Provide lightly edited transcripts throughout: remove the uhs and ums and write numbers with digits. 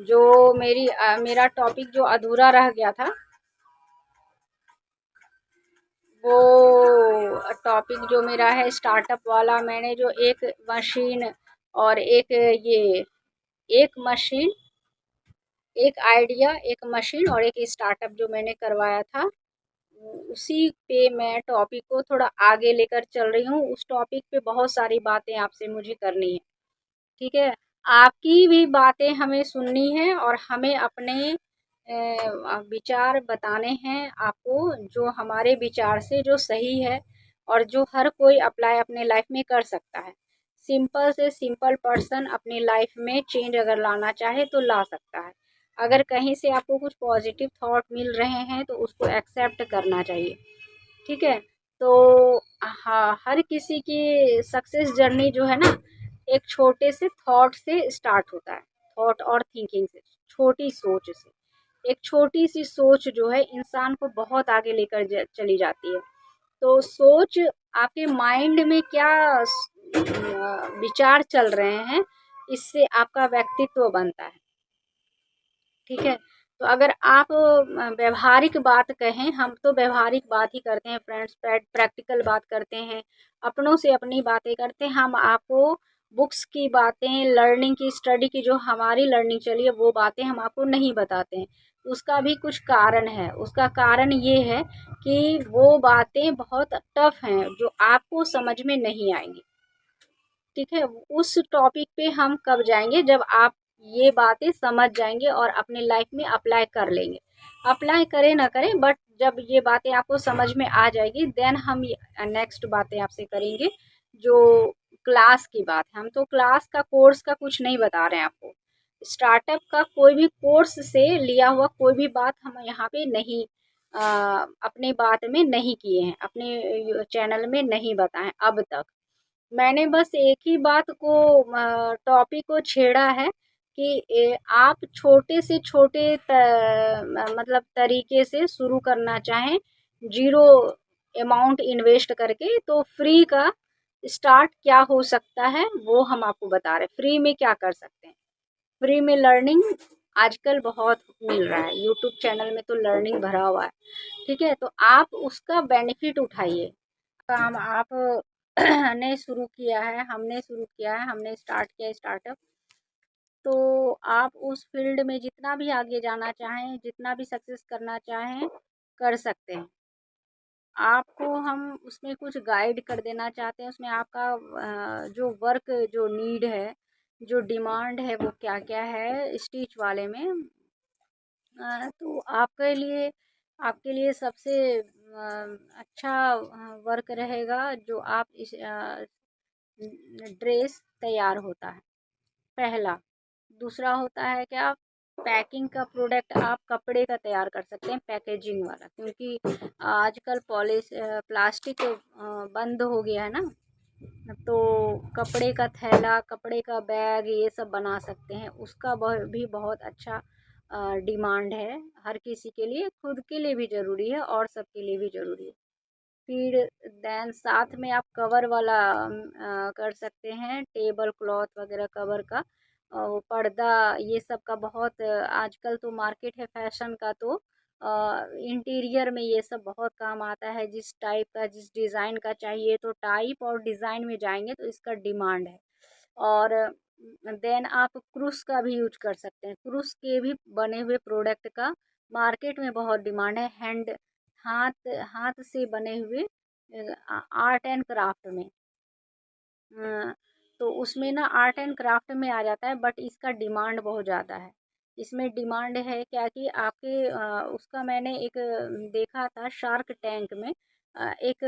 जो मेरा टॉपिक जो अधूरा रह गया था, वो टॉपिक जो मेरा है स्टार्टअप वाला। मैंने जो एक मशीन और ये एक मशीन एक आइडिया, एक मशीन और एक स्टार्टअप जो मैंने करवाया था, उसी पे मैं टॉपिक को थोड़ा आगे लेकर चल रही हूँ। उस टॉपिक पे बहुत सारी बातें आपसे मुझे करनी है, ठीक है। आपकी भी बातें हमें सुननी है और हमें अपने विचार बताने हैं आपको, जो हमारे विचार से जो सही है और जो हर कोई अप्लाई अपने लाइफ में कर सकता है। सिंपल से सिंपल पर्सन अपनी लाइफ में चेंज अगर लाना चाहे तो ला सकता है। अगर कहीं से आपको कुछ पॉजिटिव थॉट मिल रहे हैं तो उसको एक्सेप्ट करना चाहिए, ठीक है। तो हाँ, हर किसी की सक्सेस जर्नी जो है ना, एक छोटे से थॉट से स्टार्ट होता है। थॉट और थिंकिंग से, छोटी सोच से। एक छोटी सी सोच जो है इंसान को बहुत आगे लेकर चली जाती है। तो सोच, आपके माइंड में क्या विचार चल रहे हैं, इससे आपका व्यक्तित्व बनता है, ठीक है। तो अगर आप व्यवहारिक बात कहें, हम तो व्यवहारिक बात ही करते हैं फ्रेंड्स, प्रैक्टिकल बात करते हैं, अपनों से अपनी बातें करते हैं। हम आपको बुक्स की बातें, लर्निंग की, स्टडी की जो हमारी लर्निंग चली है वो बातें हम आपको नहीं बताते हैं। उसका भी कुछ कारण है। उसका कारण ये है कि वो बातें बहुत टफ हैं जो आपको समझ में नहीं आएंगी, ठीक है। उस टॉपिक पे हम कब जाएंगे, जब आप ये बातें समझ जाएंगे और अपने लाइफ में अप्लाई कर लेंगे। अप्लाई करें ना करें, बट जब ये बातें आपको समझ में आ जाएगी, देन हम नेक्स्ट बातें आपसे करेंगे। जो क्लास की बात है, हम तो क्लास का, कोर्स का कुछ नहीं बता रहे हैं आपको। स्टार्टअप का कोई भी कोर्स से लिया हुआ कोई भी बात हम यहाँ पे नहीं अपने बात में नहीं किए हैं, अपने चैनल में नहीं बताएं अब तक। मैंने बस एक ही बात को, टॉपिक को छेड़ा है कि आप छोटे से छोटे मतलब तरीके से शुरू करना चाहें, जीरो अमाउंट इन्वेस्ट करके, तो फ्री का स्टार्ट क्या हो सकता है वो हम आपको बता रहे हैं। फ्री में क्या कर सकते हैं, फ्री में लर्निंग आजकल बहुत मिल रहा है। यूट्यूब चैनल में तो लर्निंग भरा हुआ है, ठीक है। तो आप उसका बेनिफिट उठाइए। काम आप ने शुरू किया है, हमने शुरू किया है, हमने स्टार्ट किया स्टार्टअप। तो आप उस फील्ड में जितना भी आगे जाना चाहें, जितना भी सक्सेस करना चाहें, कर सकते हैं। आपको हम उसमें कुछ गाइड कर देना चाहते हैं। उसमें आपका जो वर्क, जो नीड है, जो डिमांड है, वो क्या क्या है स्टिच वाले में। तो आपके लिए सबसे अच्छा वर्क रहेगा जो आप इस ड्रेस तैयार होता है, पहला। दूसरा होता है कि आप पैकिंग का प्रोडक्ट, आप कपड़े का तैयार कर सकते हैं, पैकेजिंग वाला। क्योंकि आजकल पॉलिश प्लास्टिक बंद हो गया है ना, तो कपड़े का थैला, कपड़े का बैग, ये सब बना सकते हैं। उसका भी बहुत अच्छा डिमांड है। हर किसी के लिए, खुद के लिए भी ज़रूरी है और सबके लिए भी ज़रूरी है। फिर देन साथ में आप कवर वाला कर सकते हैं, टेबल क्लॉथ वगैरह कवर का। वो पर्दा, ये सब का बहुत आजकल तो मार्केट है फैशन का। तो इंटीरियर में ये सब बहुत काम आता है। जिस टाइप का, जिस डिज़ाइन का चाहिए, तो टाइप और डिज़ाइन में जाएंगे तो इसका डिमांड है। और देन आप क्रूस का भी यूज कर सकते हैं। क्रूस के भी बने हुए प्रोडक्ट का मार्केट में बहुत डिमांड है। हाथ हाथ से बने हुए आर्ट एंड क्राफ्ट में, अ, तो उसमें ना आर्ट एंड क्राफ्ट में आ जाता है, बट इसका डिमांड बहुत ज़्यादा है। इसमें डिमांड है क्या कि आपके उसका मैंने एक देखा था शार्क टैंक में। एक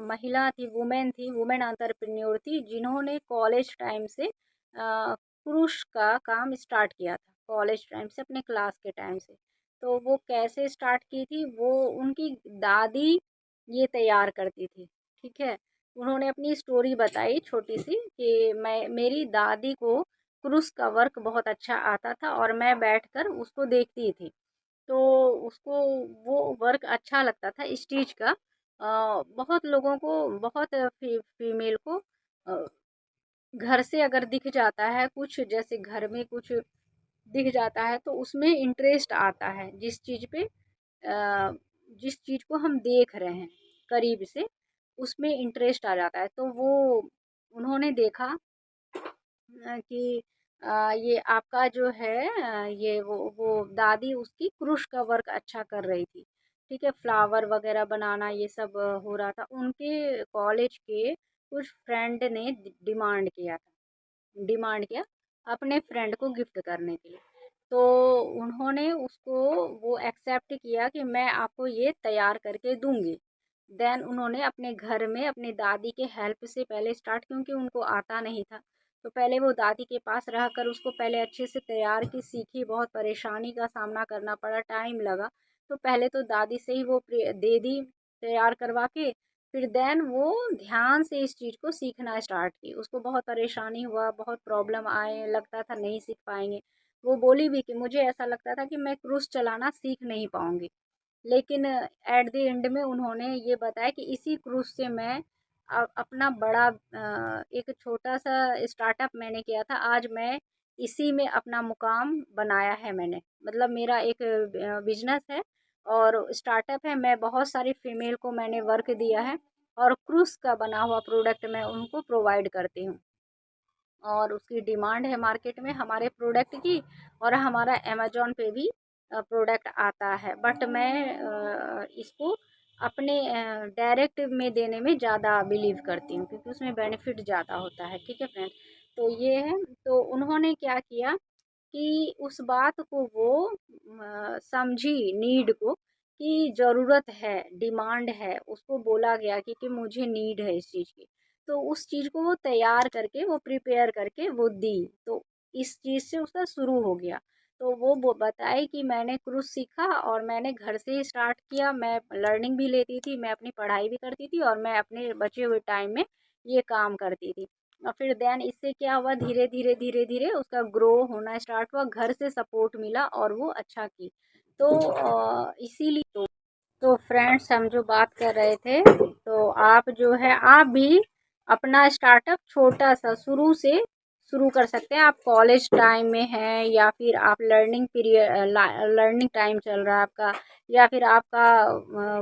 महिला थी, वुमेन थी, वुमेन एंटरप्रेन्योर थी, जिन्होंने कॉलेज टाइम से क्रूश का काम स्टार्ट किया था, कॉलेज टाइम से, अपने क्लास के टाइम से। तो वो कैसे स्टार्ट की थी, वो उनकी दादी ये तैयार करती थी, ठीक है। उन्होंने अपनी स्टोरी बताई छोटी सी कि मेरी दादी को क्रूस का वर्क बहुत अच्छा आता था और मैं बैठकर उसको देखती थी। तो उसको वो वर्क अच्छा लगता था स्टिच का। बहुत लोगों को, बहुत फीमेल को घर से अगर दिख जाता है कुछ, जैसे घर में कुछ दिख जाता है तो उसमें इंटरेस्ट आता है, जिस चीज़ को हम देख रहे हैं करीब से, उसमें इंटरेस्ट आ जाता है। तो वो उन्होंने देखा कि ये आपका जो है ये वो दादी उसकी क्रूश का वर्क अच्छा कर रही थी, ठीक है, फ्लावर वगैरह बनाना ये सब हो रहा था। उनके कॉलेज के कुछ फ्रेंड ने डिमांड किया अपने फ्रेंड को गिफ्ट करने के लिए। तो उन्होंने उसको वो एक्सेप्ट किया कि मैं आपको ये तैयार करके दूंगी। देन उन्होंने अपने घर में अपनी दादी के हेल्प से पहले स्टार्ट, क्योंकि उनको आता नहीं था, तो पहले वो दादी के पास रहकर उसको पहले अच्छे से तैयार की, सीखी, बहुत परेशानी का सामना करना पड़ा, टाइम लगा। तो पहले तो दादी से ही वो दे दी तैयार करवा के, फिर देन वो ध्यान से इस चीज़ को सीखना स्टार्ट की। उसको बहुत परेशानी हुआ, बहुत प्रॉब्लम आए, लगता था नहीं सीख पाएंगे। वो बोली भी कि मुझे ऐसा लगता था कि मैं क्रूज़ चलाना सीख नहीं पाऊंगी, लेकिन एट द एंड में उन्होंने ये बताया कि इसी क्रूज़ से मैं अपना बड़ा एक छोटा सा स्टार्टअप मैंने किया था, आज मैं इसी में अपना मुकाम बनाया है मैंने। मतलब मेरा एक बिजनेस है और स्टार्टअप है, मैं बहुत सारी फीमेल को मैंने वर्क दिया है और क्रूज़ का बना हुआ प्रोडक्ट मैं उनको प्रोवाइड करती हूँ। और उसकी डिमांड है मार्केट में हमारे प्रोडक्ट की, और हमारा अमेज़न पे भी प्रोडक्ट आता है। बट मैं इसको अपने डायरेक्ट में देने में ज़्यादा बिलीव करती हूँ, क्योंकि उसमें बेनिफिट ज़्यादा होता है। ठीक है फ्रेंड, तो ये है। तो उन्होंने क्या किया कि उस बात को वो समझी, नीड को, कि ज़रूरत है, डिमांड है, उसको बोला गया कि मुझे नीड है इस चीज़ की। तो उस चीज़ को वो तैयार करके, वो प्रिपेयर करके वो दी। तो इस चीज़ से उसका शुरू हो गया। तो वो बताए कि मैंने क्रूज़ सीखा और मैंने घर से ही स्टार्ट किया। मैं लर्निंग भी लेती थी, मैं अपनी पढ़ाई भी करती थी और मैं अपने बचे हुए टाइम में ये काम करती थी। और फिर देन इससे क्या हुआ, धीरे धीरे धीरे धीरे उसका ग्रो होना स्टार्ट हुआ, घर से सपोर्ट मिला और वो अच्छा की। तो इसीलिए तो फ्रेंड्स, हम जो बात कर रहे थे, तो आप जो है आप भी अपना स्टार्टअप छोटा सा शुरू से शुरू कर सकते हैं। आप कॉलेज टाइम में हैं या फिर आप लर्निंग पीरियड, लर्निंग टाइम चल रहा है आपका, या फिर आपका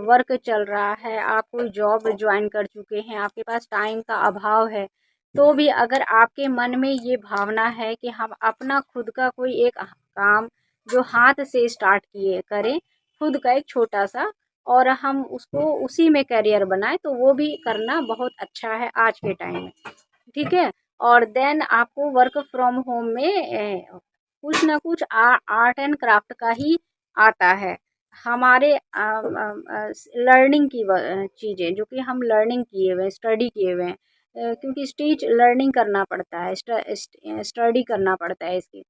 वर्क चल रहा है, आप कोई जॉब ज्वाइन कर चुके हैं, आपके पास टाइम का अभाव है, तो भी अगर आपके मन में ये भावना है कि हम अपना खुद का कोई एक काम जो हाथ से स्टार्ट किए करें, खुद का एक छोटा सा, और हम उसको उसी में करियर बनाए, तो वो भी करना बहुत अच्छा है आज के टाइम में। ठीक है। और देन आपको वर्क फ्रॉम होम में कुछ ना कुछ आर्ट एंड क्राफ्ट का ही आता है। हमारे लर्निंग की चीज़ें जो कि हम लर्निंग किए हुए हैं, स्टडी किए हुए हैं, क्योंकि स्टीच लर्निंग करना पड़ता है, स्टडी करना पड़ता है इसकी।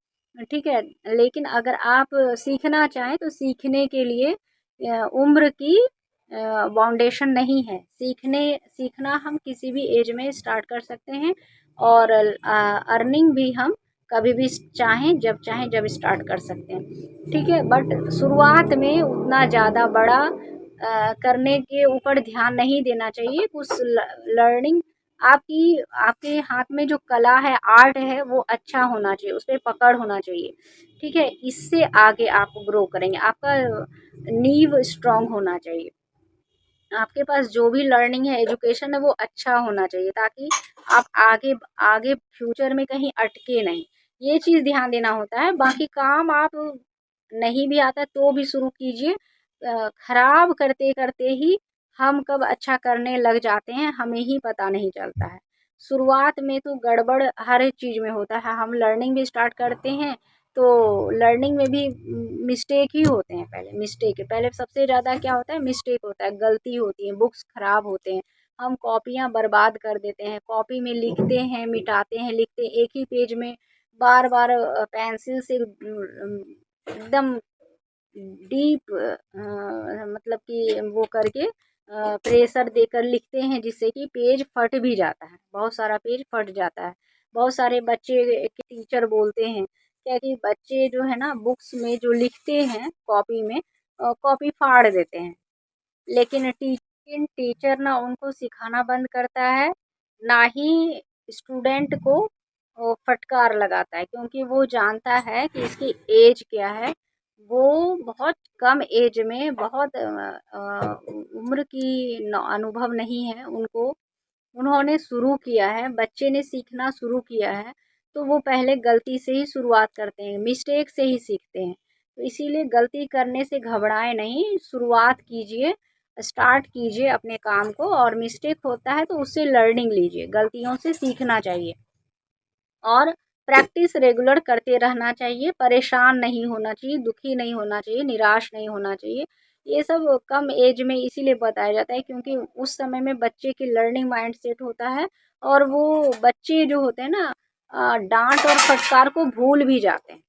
ठीक है। लेकिन अगर आप सीखना चाहें तो सीखने के लिए उम्र की बाउंडेशन नहीं है। सीखना हम किसी भी एज में स्टार्ट कर सकते हैं, और अर्निंग भी हम कभी भी चाहें जब स्टार्ट कर सकते हैं। ठीक है। बट शुरुआत में उतना ज़्यादा बड़ा करने के ऊपर ध्यान नहीं देना चाहिए। कुछ लर्निंग, आपकी आपके हाथ में जो कला है, आर्ट है, वो अच्छा होना चाहिए, उस पर पकड़ होना चाहिए। ठीक है। इससे आगे आप ग्रो करेंगे, आपका नींव स्ट्रांग होना चाहिए। आपके पास जो भी लर्निंग है, एजुकेशन है, वो अच्छा होना चाहिए, ताकि आप आगे आगे फ्यूचर में कहीं अटके नहीं। ये चीज़ ध्यान देना होता है। बाकी काम आप नहीं भी आता तो भी शुरू कीजिए। खराब करते करते ही हम कब अच्छा करने लग जाते हैं हमें ही पता नहीं चलता है। शुरुआत में तो गड़बड़ हर चीज़ में होता है। हम लर्निंग भी स्टार्ट करते हैं तो लर्निंग में भी मिस्टेक ही होते हैं। पहले सबसे ज़्यादा क्या होता है, मिस्टेक होता है, गलती होती है, बुक्स ख़राब होते हैं, हम कॉपियाँ बर्बाद कर देते हैं, कॉपी में लिखते हैं, मिटाते हैं, लिखते हैं एक ही पेज में, बार बार पेंसिल से एकदम डीप मतलब कि वो करके प्रेशर देकर लिखते हैं, जिससे कि पेज फट भी जाता है, बहुत सारा पेज फट जाता है। बहुत सारे बच्चे के टीचर बोलते हैं क्या कि बच्चे जो है ना बुक्स में जो लिखते हैं कॉपी में, कॉपी फाड़ देते हैं, लेकिन टीचर ना उनको सिखाना बंद करता है, ना ही स्टूडेंट को वो फटकार लगाता है, क्योंकि वो जानता है कि इसकी एज क्या है। वो बहुत कम एज में, बहुत उम्र की अनुभव नहीं है उनको, उन्होंने शुरू किया है, बच्चे ने सीखना शुरू किया है, तो वो पहले गलती से ही शुरुआत करते हैं, मिस्टेक से ही सीखते हैं। तो इसीलिए गलती करने से घबराएं नहीं, शुरुआत कीजिए, स्टार्ट कीजिए अपने काम को, और मिस्टेक होता है तो उससे लर्निंग लीजिए, गलतियों से सीखना चाहिए। और प्रैक्टिस रेगुलर करते रहना चाहिए, परेशान नहीं होना चाहिए, दुखी नहीं होना चाहिए, निराश नहीं होना चाहिए। ये सब कम एज में इसीलिए बताया जाता है क्योंकि उस समय में बच्चे की लर्निंग माइंड सेट होता है, और वो बच्चे जो होते हैं ना, डांट और फटकार को भूल भी जाते हैं।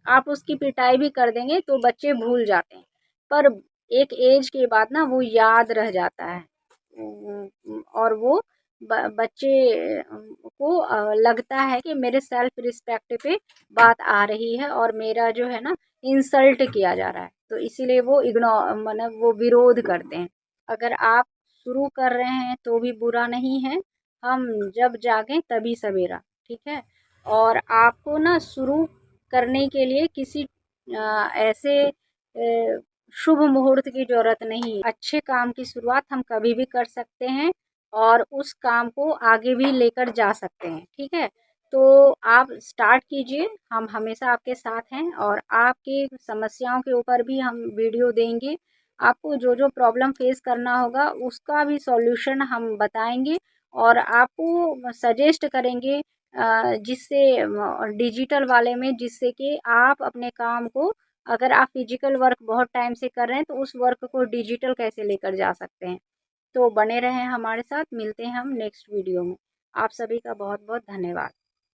आप उसकी पिटाई भी कर देंगे तो बच्चे भूल जाते हैं, पर एक एज के बाद ना वो याद रह जाता है। और वो बच्चे को लगता है कि मेरे सेल्फ रिस्पेक्ट पे बात आ रही है और मेरा जो है ना इंसल्ट किया जा रहा है, तो इसीलिए वो इग्नोर, मतलब वो विरोध करते हैं। अगर आप शुरू कर रहे हैं तो भी बुरा नहीं है, हम जब जागें तभी सवेरा, ठीक है। और आपको ना शुरू करने के लिए किसी ऐसे शुभ मुहूर्त की ज़रूरत नहीं, अच्छे काम की शुरुआत हम कभी भी कर सकते हैं और उस काम को आगे भी लेकर जा सकते हैं, ठीक है। तो आप स्टार्ट कीजिए, हम हमेशा आपके साथ हैं, और आपकी समस्याओं के ऊपर भी हम वीडियो देंगे। आपको जो जो प्रॉब्लम फेस करना होगा उसका भी सॉल्यूशन हम बताएंगे, और आपको सजेस्ट करेंगे जिससे डिजिटल वाले में, जिससे कि आप अपने काम को, अगर आप फिजिकल वर्क बहुत टाइम से कर रहे हैं तो उस वर्क को डिजिटल कैसे लेकर जा सकते हैं। तो बने रहें हमारे साथ, मिलते हैं हम नेक्स्ट वीडियो में। आप सभी का बहुत बहुत धन्यवाद।